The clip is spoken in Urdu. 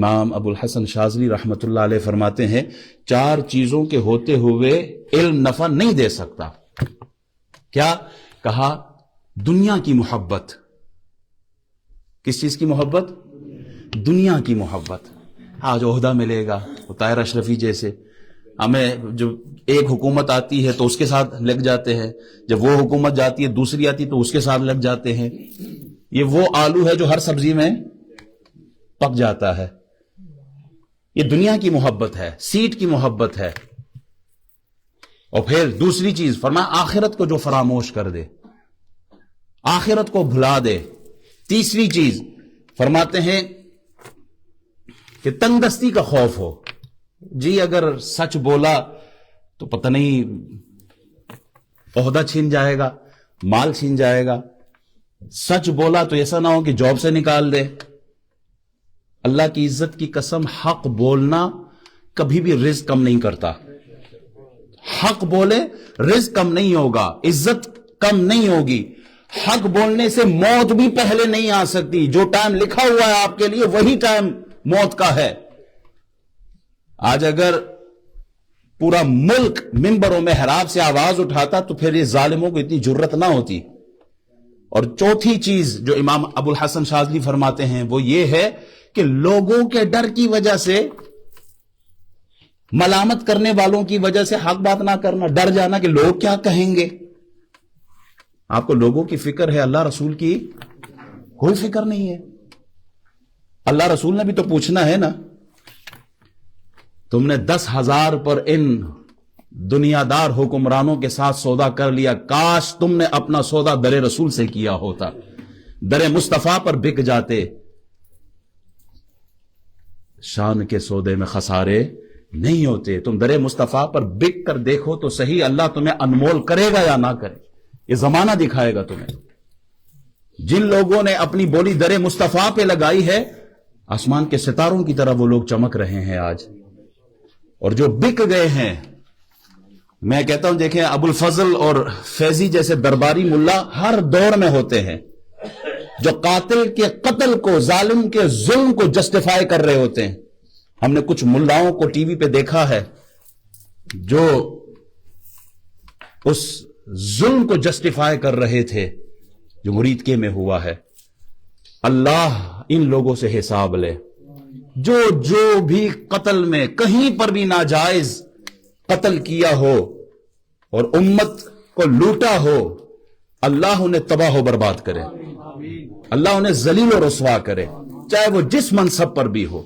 امام ابو الحسن شاذلی رحمۃ اللہ علیہ فرماتے ہیں 4 چیزوں کے ہوتے ہوئے علم نفع نہیں دے سکتا. کیا کہا؟ دنیا کی محبت. کس چیز کی محبت؟ دنیا کی محبت. آج عہدہ ملے گا، طاہر اشرفی جیسے ہمیں جو ایک حکومت آتی ہے تو اس کے ساتھ لگ جاتے ہیں، جب وہ حکومت جاتی ہے دوسری آتی تو اس کے ساتھ لگ جاتے ہیں. یہ وہ آلو ہے جو ہر سبزی میں پک جاتا ہے. یہ دنیا کی محبت ہے، سیٹ کی محبت ہے. اور پھر دوسری چیز فرمایا آخرت کو جو فراموش کر دے، آخرت کو بھلا دے. تیسری چیز فرماتے ہیں کہ تنگ دستی کا خوف ہو. جی اگر سچ بولا تو پتہ نہیں عہدہ چھین جائے گا، مال چھین جائے گا. سچ بولا تو ایسا نہ ہو کہ جاب سے نکال دے. اللہ کی عزت کی قسم، حق بولنا کبھی بھی رزق کم نہیں کرتا. حق بولے رزق کم نہیں ہوگا، عزت کم نہیں ہوگی. حق بولنے سے موت بھی پہلے نہیں آ سکتی. جو ٹائم لکھا ہوا ہے آپ کے لیے وہی ٹائم موت کا ہے. آج اگر پورا ملک منبر و محراب سے آواز اٹھاتا تو پھر یہ ظالموں کو اتنی جرت نہ ہوتی. اور چوتھی چیز جو امام ابو الحسن شاذلی فرماتے ہیں وہ یہ ہے کہ لوگوں کے ڈر کی وجہ سے، ملامت کرنے والوں کی وجہ سے حق بات نہ کرنا، ڈر جانا کہ لوگ کیا کہیں گے. آپ کو لوگوں کی فکر ہے، اللہ رسول کی کوئی فکر نہیں ہے. اللہ رسول نے بھی تو پوچھنا ہے نا. تم نے 10,000 پر ان دنیا دار حکمرانوں کے ساتھ سودا کر لیا، کاش تم نے اپنا سودا در رسول سے کیا ہوتا، در مصطفیٰ پر بک جاتے. شان کے سودے میں خسارے نہیں ہوتے. تم در مصطفیٰ پر بک کر دیکھو تو صحیح، اللہ تمہیں انمول کرے گا یا نہ کرے، یہ زمانہ دکھائے گا تمہیں. جن لوگوں نے اپنی بولی در مصطفیٰ پہ لگائی ہے، آسمان کے ستاروں کی طرح وہ لوگ چمک رہے ہیں آج. اور جو بک گئے ہیں، میں کہتا ہوں دیکھیں ابو الفضل اور فیضی جیسے درباری ملا ہر دور میں ہوتے ہیں جو قاتل کے قتل کو، ظالم کے ظلم کو جسٹیفائی کر رہے ہوتے ہیں. ہم نے کچھ ملاؤں کو ٹی وی پہ دیکھا ہے جو اس ظلم کو جسٹیفائی کر رہے تھے جو مرید کے میں ہوا ہے. اللہ ان لوگوں سے حساب لے. جو بھی قتل میں کہیں پر بھی ناجائز قتل کیا ہو اور امت کو لوٹا ہو، اللہ انہیں تباہ و برباد کرے، اللہ انہیں ذلیل و رسوا کرے، چاہے وہ جس منصب پر بھی ہو.